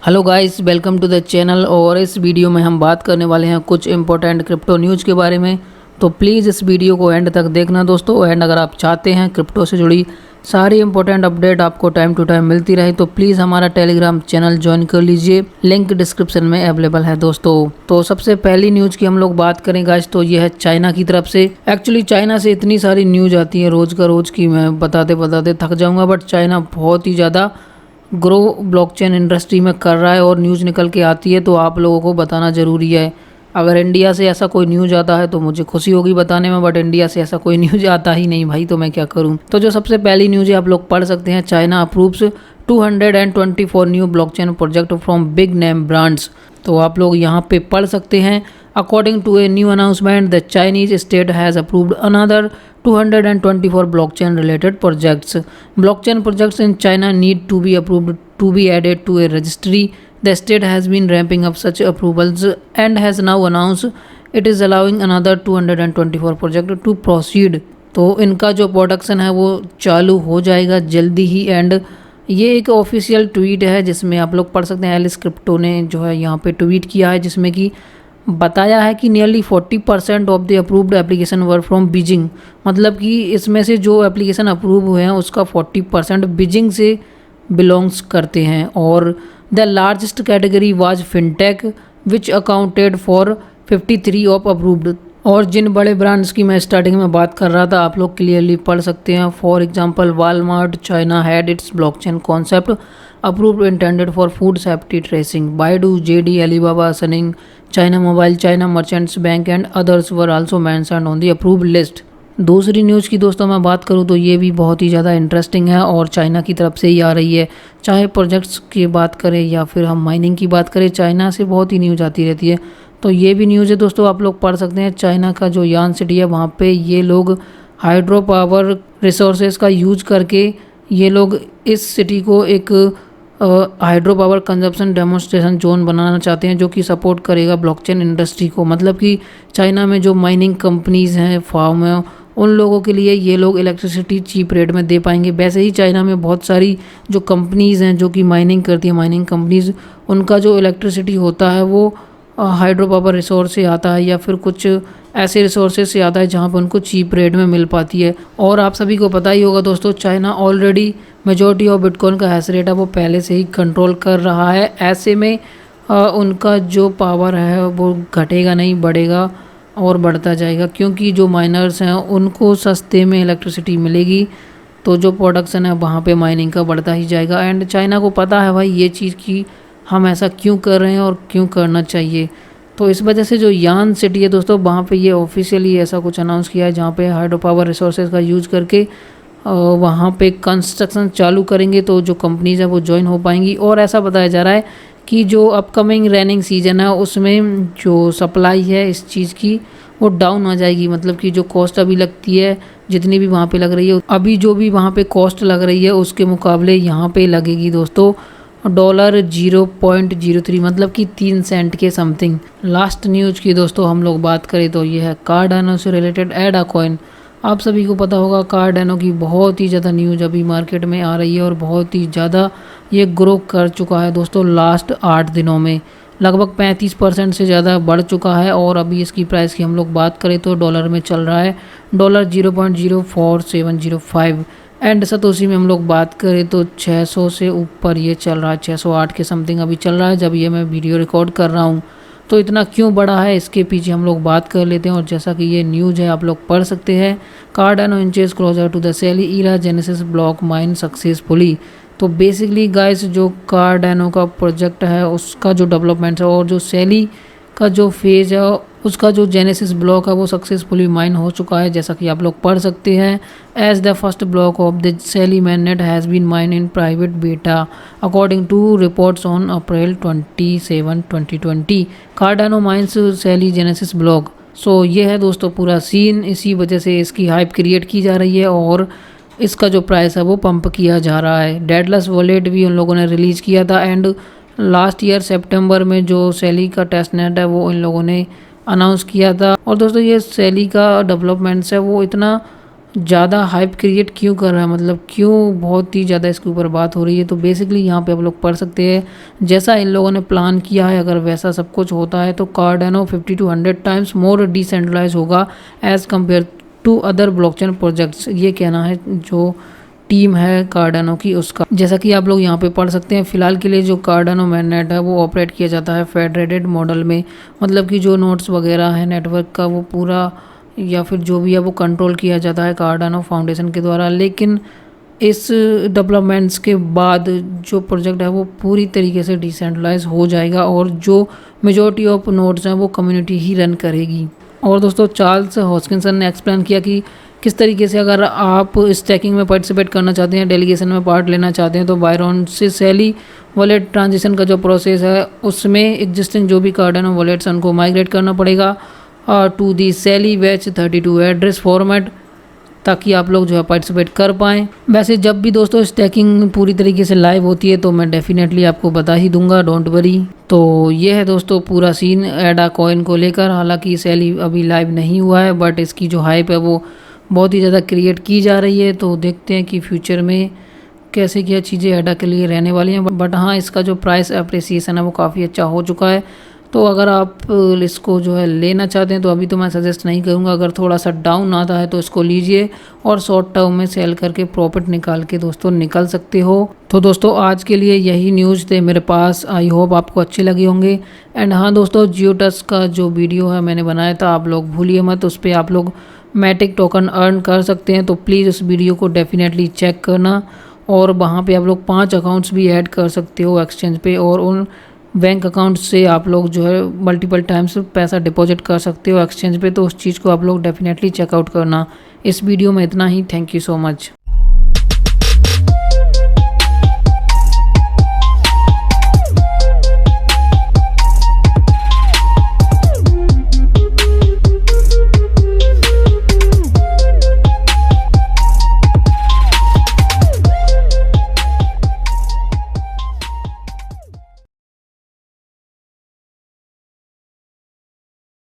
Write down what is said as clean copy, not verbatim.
Hello guys, welcome to the channel. और इस video में हम बात करने वाले हैं कुछ इंपॉर्टेंट क्रिप्टो न्यूज़ के बारे में। तो प्लीज़ इस वीडियो को एंड तक देखना दोस्तों। एंड अगर आप चाहते हैं क्रिप्टो से जुड़ी सारी इंपॉर्टेंट अपडेट आपको टाइम टू टाइम मिलती रहे तो प्लीज़ हमारा टेलीग्राम चैनल ज्वाइन कर लीजिए, लिंक डिस्क्रिप्शन में अवेलेबल है दोस्तों। तो सबसे पहली न्यूज़ की हम लोग बात करें गाइस तो ये है चाइना की तरफ से। एक्चुअली चाइना से इतनी सारी न्यूज़ आती है रोज़ का रोज़ की मैं बताते बताते थक जाऊँगा, बट चाइना बहुत ही ज़्यादा ग्रो ब्लॉकचेन इंडस्ट्री में कर रहा है और न्यूज़ निकल के आती है तो आप लोगों को बताना ज़रूरी है। अगर इंडिया से ऐसा कोई न्यूज़ आता है तो मुझे खुशी होगी बताने में, बट इंडिया से ऐसा कोई न्यूज़ आता ही नहीं भाई, तो मैं क्या करूं। तो जो सबसे पहली न्यूज़ है आप लोग पढ़ सकते हैं, China approves 224 new blockchain project from big name brands. तो आप लोग यहाँ पे पढ़ सकते हैं, according to a new announcement the Chinese state has approved another 224 blockchain related projects. Blockchain projects in China need to be approved to be added to a registry. The state has been ramping up such approvals and has now announced it is allowing another 224 project to proceed. तो इनका जो production है वो चालू हो जाएगा जल्दी ही। And ये एक ऑफिशियल ट्वीट है जिसमें आप लोग पढ़ सकते हैं, एलिस क्रिप्टो ने जो है यहाँ पे ट्वीट किया है जिसमें कि बताया है कि nearly 40% of the approved application were from Beijing. मतलब कि इसमें से जो एप्लीकेशन अप्रूव हुए हैं उसका 40% बीजिंग से बिलोंग्स करते हैं। और the largest category was fintech which accounted for 53 of approved. और जिन बड़े ब्रांड्स की मैं स्टार्टिंग में बात कर रहा था आप लोग क्लियरली पढ़ सकते हैं। For example Walmart China had its blockchain concept approved intended for food safety tracing. Baidu, JD, Alibaba, Suning, China Mobile, China Merchants Bank and others were also mentioned on the approved list. दूसरी news की दोस्तों मैं बात करूं तो ये भी बहुत ही ज़्यादा इंटरेस्टिंग है और चाइना की तरफ से ही आ रही है। चाहे प्रोजेक्ट्स की बात करें या फिर हम माइनिंग की बात करें, चाइना से बहुत ही न्यूज़ आती रहती है। तो ये भी न्यूज़ है दोस्तों, आप लोग पढ़ सकते हैं। चाइना का जो यान सिटी है वहाँ पे ये लोग हाइड्रो पावर रिसोर्सेज का यूज करके ये लोग इस सिटी को एक hydro power consumption demonstration zone बनाना चाहते हैं जो कि सपोर्ट करेगा ब्लॉकचेन इंडस्ट्री को। मतलब कि चाइना में जो माइनिंग कंपनीज़ हैं, फार्म हैं, उन लोगों के लिए ये लोग इलेक्ट्रिसिटी चीप रेट में दे पाएंगे। वैसे ही चाइना में बहुत सारी जो कंपनीज़ हैं जो कि माइनिंग करती हैं, माइनिंग कंपनीज़, उनका जो इलेक्ट्रिसिटी होता है वो हाइड्रो पावर रिसोर्स से आता है या फिर कुछ ऐसे रिसोर्सेज से आता है जहाँ पर उनको चीप रेट में मिल पाती है। और आप सभी को पता ही होगा दोस्तों, China already majority of bitcoin का हैश रेट है वो पहले से ही कंट्रोल कर रहा है। ऐसे में उनका जो पावर है वो घटेगा नहीं, बढ़ेगा और बढ़ता जाएगा, क्योंकि जो माइनर्स हैं उनको सस्ते में इलेक्ट्रिसिटी मिलेगी तो जो प्रोडक्शन है वहाँ पे माइनिंग का बढ़ता ही जाएगा। एंड चाइना को पता है भाई ये चीज़ की हम ऐसा क्यों कर रहे हैं और क्यों करना चाहिए। तो इस वजह से जो यान सिटी है दोस्तों वहाँ पे ये ऑफिशियली ऐसा कुछ अनाउंस किया है जहाँ पे हाइड्रो पावर रिसोर्सेज का यूज़ करके वहाँ पे कंस्ट्रक्शन चालू करेंगे तो जो कंपनीज है वो ज्वाइन हो पाएंगी। और ऐसा बताया जा रहा है कि जो अपकमिंग रेनिंग सीजन है उसमें जो सप्लाई है इस चीज़ की वो डाउन आ जाएगी। मतलब कि जो कॉस्ट अभी लगती है, जितनी भी वहाँ पे लग रही है, अभी जो भी वहाँ पे कॉस्ट लग रही है उसके मुकाबले यहाँ पे लगेगी दोस्तों $0.03, मतलब कि 3 सेंट के समथिंग। लास्ट न्यूज़ की दोस्तों हम लोग बात करें तो ये है कार्डानो से रिलेटेड एडा कॉइन। आप सभी को पता होगा कार्डानो की बहुत ही ज़्यादा न्यूज़ अभी मार्केट में आ रही है और बहुत ही ज़्यादा ये ग्रो कर चुका है दोस्तों। लास्ट 8 दिनों में लगभग 35% से ज़्यादा बढ़ चुका है। और अभी इसकी प्राइस की हम लोग बात करें तो डॉलर में चल रहा है $0.04705। एंड सतोशी में हम लोग बात करें तो 600 से ऊपर ये चल रहा है, 608 के समथिंग अभी चल रहा है जब ये मैं वीडियो रिकॉर्ड कर रहा हूँ। तो इतना क्यों बढ़ा है इसके पीछे हम लोग बात कर लेते हैं। और जैसा कि ये न्यूज़ है आप लोग पढ़ सकते हैं, Cardano inches closer to the Shelley era genesis block mine successfully. तो बेसिकली गाइस जो कार्डानो का प्रोजेक्ट है उसका जो डेवलपमेंट है और जो सेली का जो फेज़ है उसका जो जेनेसिस ब्लॉक है वो सक्सेसफुली माइन हो चुका है, जैसा कि आप लोग पढ़ सकते हैं। As the first block of the Shelley mainnet has been mine in private beta according to reports on April 27, 2020। Cardano mines Shelley genesis block. So ये है दोस्तों पूरा सीन, इसी वजह से इसकी हाइप क्रिएट की जा रही है और इसका जो प्राइस है वो पंप किया जा रहा है। डेडलेस वॉलेट भी उन लोगों ने रिलीज़ किया था। एंड लास्ट ईयर सितंबर में जो सेली का टेस्ट नेट है वो इन लोगों ने अनाउंस किया था। और दोस्तों ये सेली का डेवलपमेंट्स है वो इतना ज़्यादा हाइप क्रिएट क्यों कर रहा है, मतलब क्यों बहुत ही ज़्यादा इसके ऊपर बात हो रही है। तो बेसिकली यहाँ पे आप लोग पढ़ सकते हैं जैसा इन लोगों ने प्लान किया है, अगर वैसा सब कुछ होता है तो Cardano 50 to 100 times more decentralise होगा as compare to other blockchain projects. ये कहना है जो टीम है कार्डानो की उसका। जैसा कि आप लोग यहाँ पे पढ़ सकते हैं, फिलहाल के लिए जो कार्डानो mainnet है वो ऑपरेट किया जाता है फेडरेटेड मॉडल में, मतलब कि जो नोट्स वगैरह है नेटवर्क का वो पूरा या फिर जो भी है वो कंट्रोल किया जाता है कार्डानो फाउंडेशन के द्वारा। लेकिन इस डेवलपमेंट्स के बाद जो प्रोजेक्ट है वो पूरी तरीके से डिसेंट्रलाइज हो जाएगा और जो मेजॉरिटी ऑफ नोड्स हैं वो कम्युनिटी ही रन करेगी। और दोस्तों चार्ल्स हॉस्किंसन ने एक्सप्लेन किया कि किस तरीके से अगर आप स्टैकिंग में पार्टिसिपेट करना चाहते हैं, डेलीगेशन में पार्ट लेना चाहते हैं, तो बायरॉन से सैली वॉलेट ट्रांजिशन का जो प्रोसेस है उसमें एग्जिस्टिंग जो भी कार्डानो वॉलेट्स हैं उनको माइग्रेट करना पड़ेगा to the Shelley Bech 32 address format, ताकि आप लोग जो है पार्टिसिपेट कर पाएँ। वैसे जब भी दोस्तों स्टैकिंग पूरी तरीके से लाइव होती है तो मैं डेफिनेटली आपको बता ही दूंगा, डोंट वरी। तो ये है दोस्तों पूरा सीन एडा कॉइन को लेकर। हालांकि सैली अभी लाइव नहीं हुआ है बट इसकी जो हाइप है वो बहुत ही ज़्यादा क्रिएट की जा रही है। तो देखते हैं कि फ्यूचर में कैसे क्या चीज़ें एडा के लिए रहने वाली हैं। बट हाँ, इसका जो प्राइस अप्रिसिएशन है वो काफ़ी अच्छा हो चुका है। तो अगर आप इसको जो है लेना चाहते हैं तो अभी तो मैं सजेस्ट नहीं करूँगा, अगर थोड़ा सा डाउन आता है तो इसको लीजिए और शॉर्ट टर्म में सेल करके प्रॉफिट निकाल के दोस्तों निकल सकते हो। तो दोस्तों आज के लिए यही न्यूज़ थे मेरे पास, आई होप आपको अच्छे लगे होंगे। एंड हाँ दोस्तों, जियोटस का जो वीडियो है मैंने बनाया था, आप लोग भूलिए मत, उस पर आप लोग मैटिक टोकन अर्न कर सकते हैं। तो प्लीज़ उस वीडियो को डेफिनेटली चेक करना और वहाँ पे आप लोग 5 अकाउंट्स भी ऐड कर सकते हो एक्सचेंज पे, और उन बैंक अकाउंट से आप लोग जो है मल्टीपल टाइम्स पैसा डिपॉजिट कर सकते हो एक्सचेंज पे। तो उस चीज़ को आप लोग डेफिनेटली चेकआउट करना। इस वीडियो में इतना ही, थैंक यू सो मच।